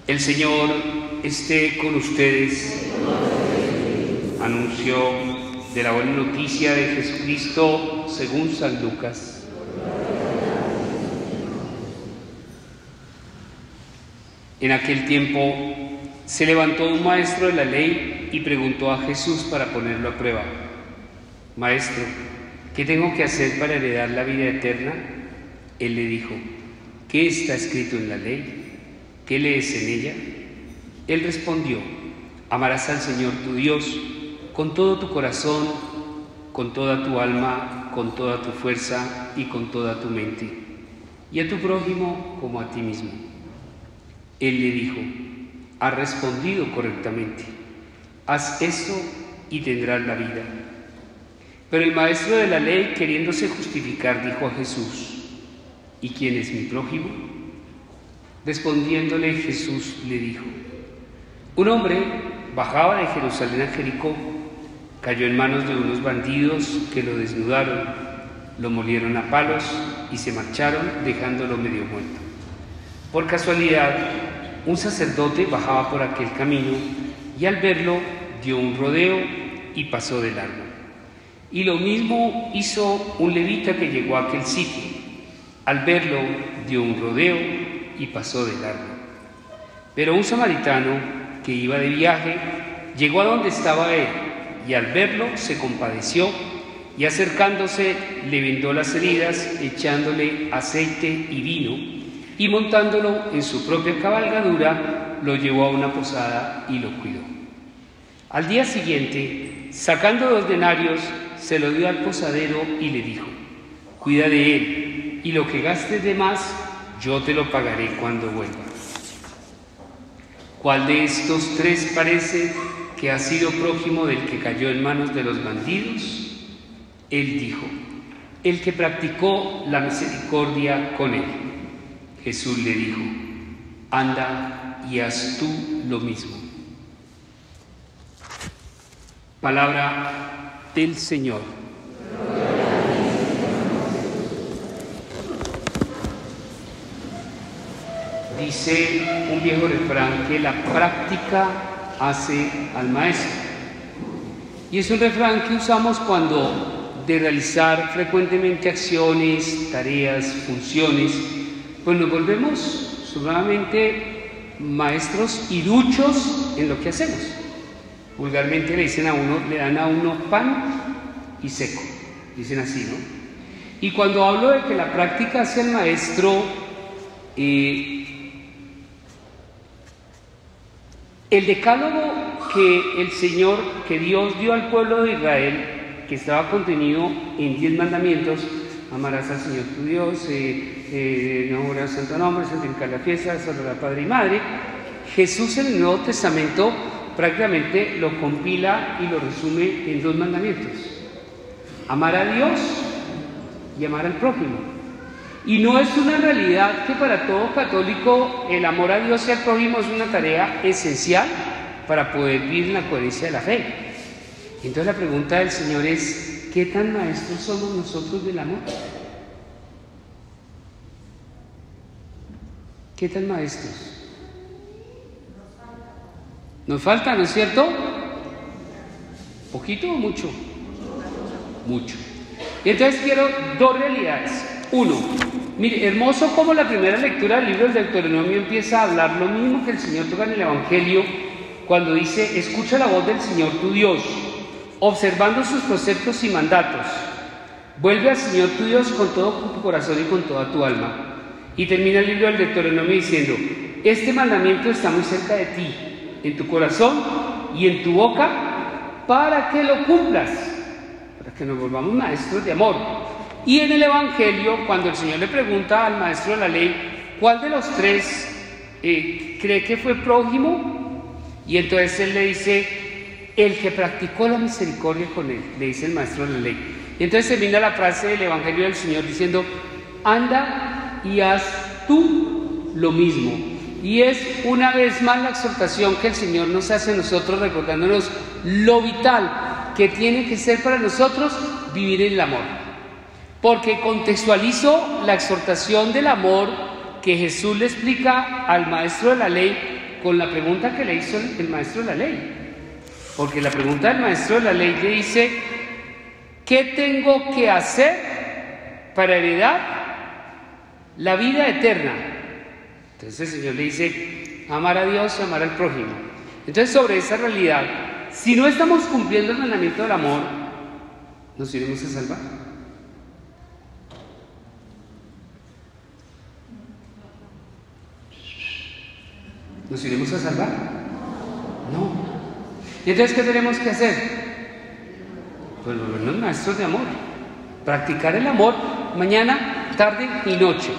El Señor esté con ustedes. Anuncio de la buena noticia de Jesucristo según San Lucas. En aquel tiempo se levantó un maestro de la ley y preguntó a Jesús para ponerlo a prueba: Maestro, ¿qué tengo que hacer para heredar la vida eterna? Él le dijo: ¿qué está escrito en la ley? ¿Qué lees en ella? Él respondió: amarás al Señor tu Dios con todo tu corazón, con toda tu alma, con toda tu fuerza y con toda tu mente, y a tu prójimo como a ti mismo. Él le dijo: has respondido correctamente, haz esto y tendrás la vida. Pero el maestro de la ley, queriéndose justificar, dijo a Jesús: ¿y quién es mi prójimo? Respondiéndole, Jesús le dijo: un hombre bajaba de Jerusalén a Jericó, cayó en manos de unos bandidos que lo desnudaron, lo molieron a palos y se marcharon dejándolo medio muerto. Por casualidad, un sacerdote bajaba por aquel camino y al verlo dio un rodeo y pasó de largo. Y lo mismo hizo un levita que llegó a aquel sitio. Al verlo dio un rodeo y pasó de largo. Pero un samaritano que iba de viaje llegó a donde estaba él y al verlo se compadeció y acercándose le vendó las heridas, echándole aceite y vino, y montándolo en su propia cabalgadura lo llevó a una posada y lo cuidó. Al día siguiente, sacando 2 denarios, se lo dio al posadero y le dijo: cuida de él, y lo que gastes de más yo te lo pagaré cuando vuelva. ¿Cuál de estos 3 parece que ha sido prójimo del que cayó en manos de los bandidos? Él dijo: el que practicó la misericordia con él. Jesús le dijo: anda y haz tú lo mismo. Palabra del Señor. Dice un viejo refrán que la práctica hace al maestro. Y es un refrán que usamos cuando de realizar frecuentemente acciones, tareas, funciones, pues nos volvemos supremamente maestros y duchos en lo que hacemos. Vulgarmente le dan a uno pan y seco, dicen así, ¿no? Y cuando hablo de que la práctica hace al maestro, el decálogo que Dios dio al pueblo de Israel, que estaba contenido en 10 mandamientos: amarás al Señor tu Dios, no jurarás santo nombre, santificar la fiesta, saludar a padre y madre. Jesús en el Nuevo Testamento prácticamente lo compila y lo resume en 2 mandamientos: amar a Dios y amar al prójimo. Y no es una realidad que para todo católico el amor a Dios y al prójimo es una tarea esencial para poder vivir en la coherencia de la fe. Y entonces la pregunta del Señor es: ¿qué tan maestros somos nosotros del amor? ¿Qué tan maestros? Nos falta, ¿no es cierto? ¿Poquito o mucho? Mucho. Y entonces quiero 2 realidades. 1, mire, hermoso como la primera lectura del libro del Deuteronomio empieza a hablar lo mismo que el Señor toca en el Evangelio cuando dice: escucha la voz del Señor tu Dios, observando sus preceptos y mandatos. Vuelve al Señor tu Dios con todo tu corazón y con toda tu alma. Y termina el libro del Deuteronomio diciendo: este mandamiento está muy cerca de ti, en tu corazón y en tu boca, para que lo cumplas, para que nos volvamos maestros de amor. Y en el Evangelio, cuando el Señor le pregunta al maestro de la ley: ¿cuál de los 3 cree que fue prójimo? Y entonces él le dice: el que practicó la misericordia con él, le dice el maestro de la ley. Y entonces termina la frase del Evangelio del Señor diciendo: anda y haz tú lo mismo. Y es una vez más la exhortación que el Señor nos hace a nosotros, recordándonos lo vital que tiene que ser para nosotros vivir en el amor. Porque contextualizo la exhortación del amor que Jesús le explica al maestro de la ley con la pregunta que le hizo el maestro de la ley. Porque la pregunta del maestro de la ley le dice: ¿qué tengo que hacer para heredar la vida eterna? Entonces el Señor le dice: amar a Dios y amar al prójimo. Entonces, sobre esa realidad, si no estamos cumpliendo el mandamiento del amor, ¿nos iremos a salvar? ¿Nos iremos a salvar? No. ¿Y entonces qué tenemos que hacer? Pues volvernos maestros de amor. Practicar el amor mañana, tarde y noche.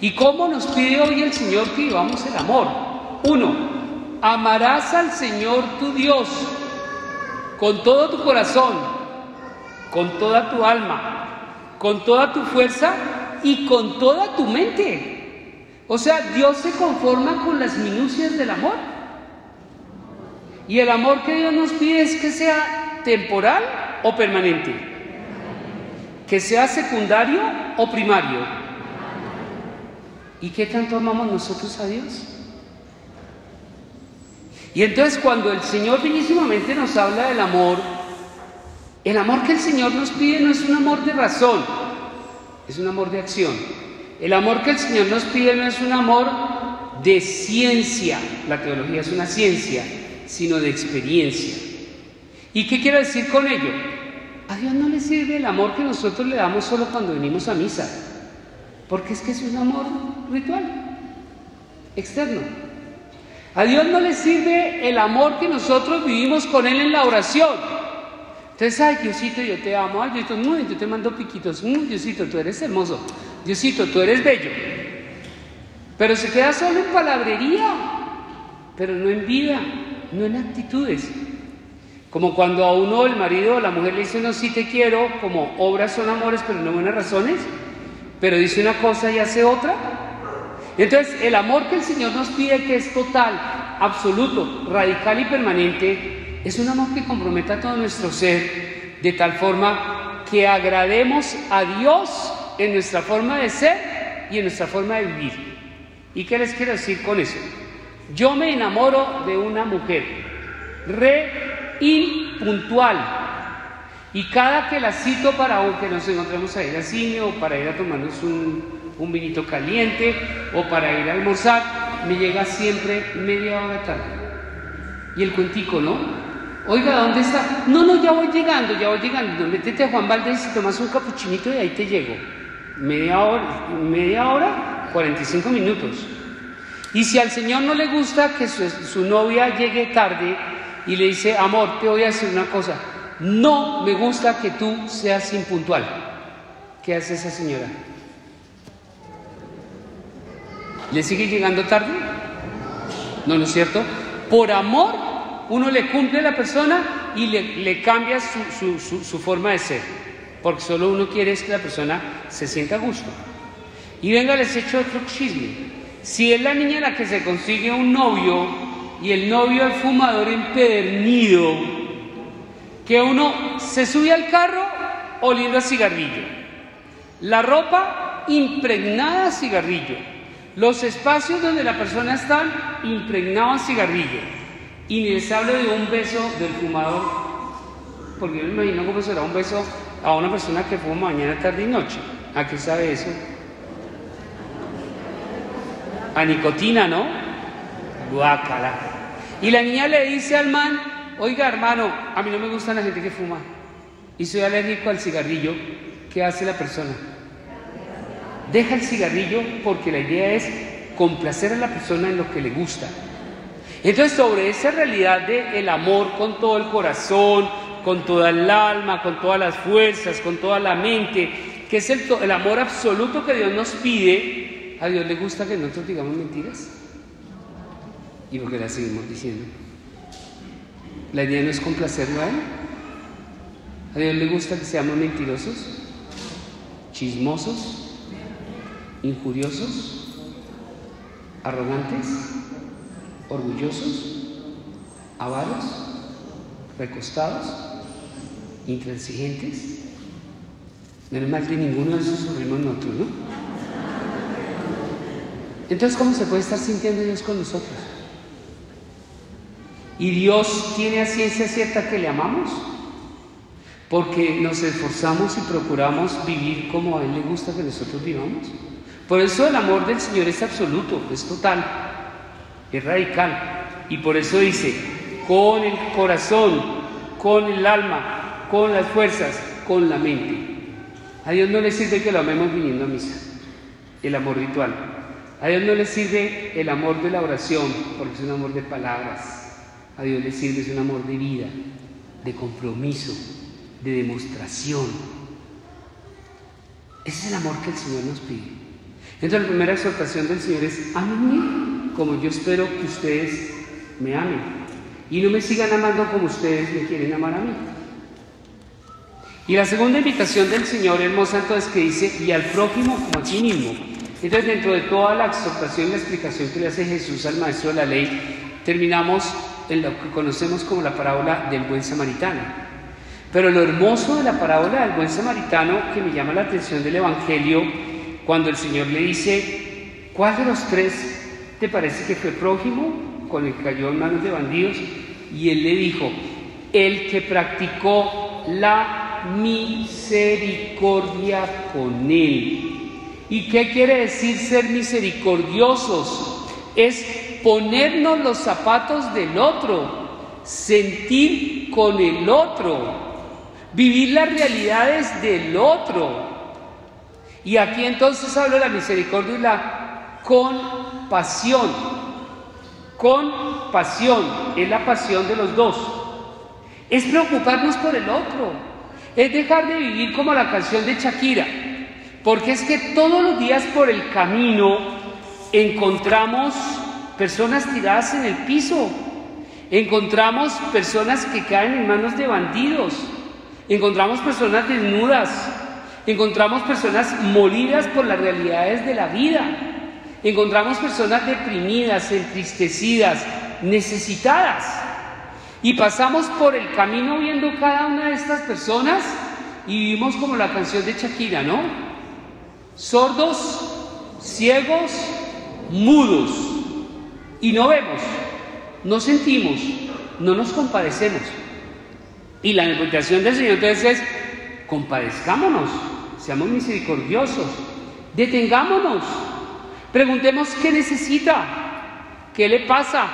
¿Y cómo nos pide hoy el Señor que vivamos el amor? 1. Amarás al Señor tu Dios con todo tu corazón, con toda tu alma, con toda tu fuerza y con toda tu mente. O sea, Dios se conforma con las minucias del amor. Y el amor que Dios nos pide es que sea temporal o permanente, que sea secundario o primario. ¿Y qué tanto amamos nosotros a Dios? Y entonces, cuando el Señor bellísimamente nos habla del amor, el amor que el Señor nos pide no es un amor de razón, es un amor de acción. El amor que el Señor nos pide no es un amor de ciencia, la teología es una ciencia, sino de experiencia. ¿Y qué quiero decir con ello? A Dios no le sirve el amor que nosotros le damos solo cuando venimos a misa, porque es que es un amor ritual, externo. A Dios no le sirve el amor que nosotros vivimos con Él en la oración. Entonces, ay, Diosito, yo te amo, ay, Diosito, yo te mando piquitos, Diosito, tú eres hermoso, Diosito, tú eres bello. Pero se queda solo en palabrería, pero no en vida, no en actitudes. Como cuando a uno, el marido o la mujer le dice: no, sí te quiero, como obras son amores, pero no buenas razones, pero dice una cosa y hace otra. Entonces, el amor que el Señor nos pide, que es total, absoluto, radical y permanente, es un amor que comprometa todo nuestro ser, de tal forma que agrademos a Dios en nuestra forma de ser y en nuestra forma de vivir. ¿Y qué les quiero decir con eso? Yo me enamoro de una mujer impuntual, y cada que la cito para que nos encontremos a ir al cine o para ir a tomarnos un vinito caliente o para ir a almorzar, me llega siempre media hora tarde. Y el cuentico, ¿no? Oiga, ¿dónde está? No, ya voy llegando. No, métete a Juan Valdez y tomas un capuchinito y ahí te llego. Media hora, 45 minutos. Y si al Señor no le gusta que su novia llegue tarde y le dice: amor, te voy a decir una cosa, no me gusta que tú seas impuntual. ¿Qué hace esa señora? ¿Le sigue llegando tarde? ¿No es cierto? Por amor, uno le cumple a la persona y le cambia su forma de ser, porque solo uno quiere es que la persona se sienta a gusto. Y venga, les echo otro chisme. Si es la niña la que se consigue un novio y el novio es fumador empedernido, que uno se sube al carro oliendo a cigarrillo, la ropa impregnada a cigarrillo, los espacios donde la persona está impregnado a cigarrillo, y ni les hablo de un beso del fumador, porque yo me imagino cómo será un beso a una persona que fuma mañana, tarde y noche. ¿A qué sabe eso? A nicotina, ¿no? Guácala. Y la niña le dice al man: oiga, hermano, a mí no me gusta la gente que fuma y soy alérgico al cigarrillo. ¿Qué hace la persona? Deja el cigarrillo, porque la idea es complacer a la persona en lo que le gusta. Entonces, sobre esa realidad del amor con todo el corazón, con toda el alma, con todas las fuerzas, con toda la mente, que es el amor absoluto que Dios nos pide, ¿a Dios le gusta que nosotros digamos mentiras? ¿Y por qué las seguimos diciendo? La idea no es complacerlo a Él. ¿A Dios le gusta que seamos mentirosos, chismosos, injuriosos, arrogantes, orgullosos, avaros, recostados, intransigentes? Menos mal que ninguno de esos sufrimos nosotros, ¿no? Entonces, ¿cómo se puede estar sintiendo Dios con nosotros? ¿Y Dios tiene a ciencia cierta que le amamos? Porque nos esforzamos y procuramos vivir como a Él le gusta que nosotros vivamos. Por eso el amor del Señor es absoluto, es total, es radical. Y por eso dice, con el corazón, con el alma, con las fuerzas, con la mente. A Dios no le sirve que lo amemos viniendo a misa, el amor ritual. A Dios no le sirve el amor de la oración, porque es un amor de palabras. A Dios le sirve es un amor de vida, de compromiso, de demostración. Ese es el amor que el Señor nos pide. Entonces la primera exhortación del Señor es: ámenme como yo espero que ustedes me amen, y no me sigan amando como ustedes me quieren amar a mí. Y la segunda invitación del Señor hermosa entonces que dice: y al prójimo como a ti mismo. Entonces, dentro de toda la exhortación y la explicación que le hace Jesús al maestro de la ley, terminamos en lo que conocemos como la parábola del buen samaritano. Pero lo hermoso de la parábola del buen samaritano, que me llama la atención del Evangelio, cuando el Señor le dice: ¿cuál de los tres te parece que fue prójimo con el que cayó en manos de bandidos? Y él le dijo: el que practicó la misericordia con él. ¿Y qué quiere decir ser misericordiosos? Es ponernos los zapatos del otro, sentir con el otro, vivir las realidades del otro. Y aquí entonces habla de la misericordia y la compasión. Compasión es la pasión de los dos. Es preocuparnos por el otro. Es dejar de vivir como la canción de Shakira. Porque es que todos los días por el camino encontramos personas tiradas en el piso. Encontramos personas que caen en manos de bandidos. Encontramos personas desnudas. Encontramos personas molidas por las realidades de la vida. Encontramos personas deprimidas, entristecidas, necesitadas. Y pasamos por el camino viendo cada una de estas personas y vivimos como la canción de Shakira, ¿no? Sordos, ciegos, mudos. Y no vemos, no sentimos, no nos compadecemos. Y la invitación del Señor entonces es: compadezcámonos, seamos misericordiosos, detengámonos, preguntemos qué necesita, qué le pasa,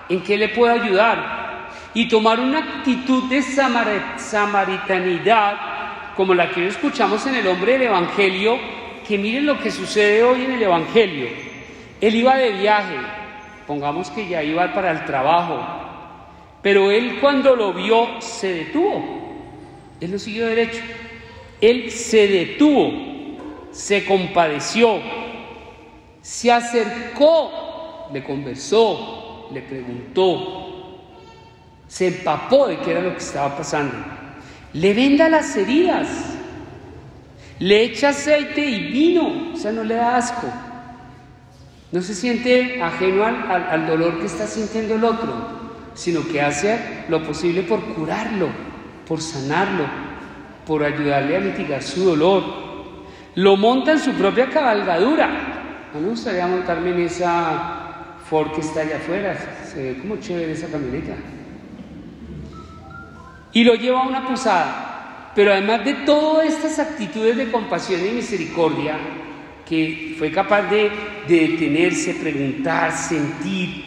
en qué le puedo ayudar, y tomar una actitud de samaritanidad como la que hoy escuchamos en el hombre del Evangelio. Que miren lo que sucede hoy en el Evangelio. Él iba de viaje, pongamos que ya iba para el trabajo, pero él cuando lo vio se detuvo. Él no siguió derecho, él se detuvo, se compadeció, se acercó, le conversó, le preguntó, se empapó de qué era lo que estaba pasando, le venda las heridas, le echa aceite y vino, o sea, no le da asco, no se siente ajeno al dolor que está sintiendo el otro, sino que hace lo posible por curarlo, por sanarlo, por ayudarle a mitigar su dolor. Lo monta en su propia cabalgadura. A mí me gustaría montarme en esa Ford que está allá afuera, se ve como chévere esa camioneta. Y lo lleva a una posada. Pero además de todas estas actitudes de compasión y misericordia, que fue capaz de detenerse, preguntar, sentir.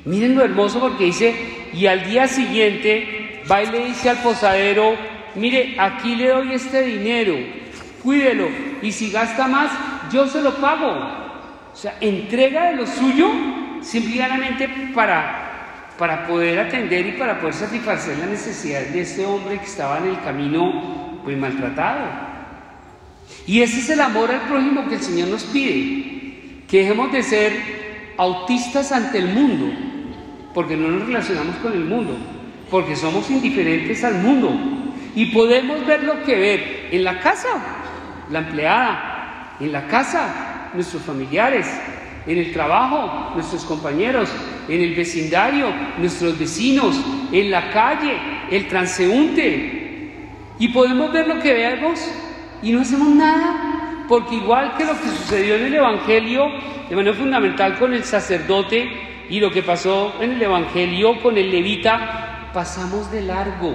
Miren lo hermoso, porque dice: y al día siguiente va y le dice al posadero: mire, aquí le doy este dinero, cuídelo, y si gasta más, yo se lo pago. O sea, entrega de lo suyo simplemente para poder atender y para poder satisfacer las necesidades de este hombre que estaba en el camino, pues maltratado. Y ese es el amor al prójimo que el Señor nos pide, que dejemos de ser autistas ante el mundo, porque no nos relacionamos con el mundo, porque somos indiferentes al mundo, y podemos ver lo que ver en la casa, la empleada, en la casa, nuestros familiares, en el trabajo, nuestros compañeros, en el vecindario, nuestros vecinos, en la calle, el transeúnte. Y podemos ver lo que veamos y no hacemos nada, porque igual que lo que sucedió en el Evangelio, de manera fundamental con el sacerdote y lo que pasó en el Evangelio con el levita, pasamos de largo,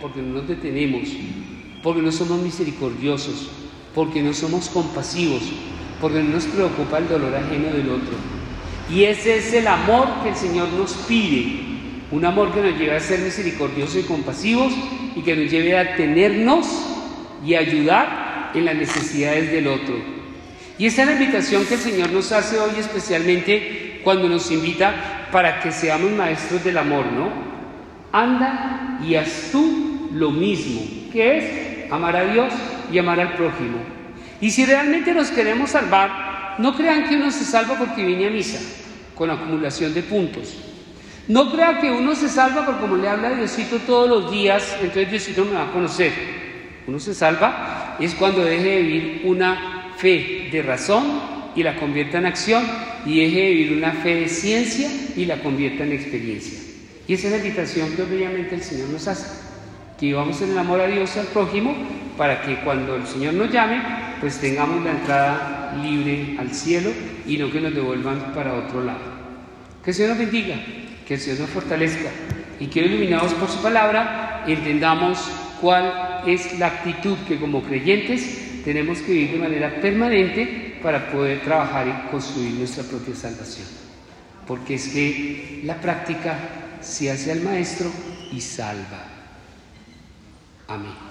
porque no nos detenemos, porque no somos misericordiosos, porque no somos compasivos, porque no nos preocupa el dolor ajeno del otro. Y ese es el amor que el Señor nos pide, un amor que nos lleve a ser misericordiosos y compasivos y que nos lleve a atenernos y ayudar en las necesidades del otro. Y esa es la invitación que el Señor nos hace hoy, especialmente cuando nos invita para que seamos maestros del amor, ¿no? Anda y haz tú lo mismo, que es amar a Dios y amar al prójimo. Y si realmente nos queremos salvar, no crean que uno se salva porque viene a misa, con acumulación de puntos. No crean que uno se salva porque como le habla a Diosito todos los días, entonces Diosito me va a conocer. Uno se salva es cuando deje de vivir una fe de razón y la convierta en acción, y deje de vivir una fe de ciencia y la convierta en experiencia. Y esa es la invitación que obviamente el Señor nos hace, que vivamos en el amor a Dios y al prójimo, para que cuando el Señor nos llame, pues tengamos la entrada libre al cielo y no que nos devuelvan para otro lado. Que el Señor nos bendiga, que el Señor nos fortalezca y que iluminados por su palabra entendamos cuál es la actitud que como creyentes tenemos que vivir de manera permanente para poder trabajar y construir nuestra propia salvación. Porque es que la práctica se hace al maestro y salva. Amén.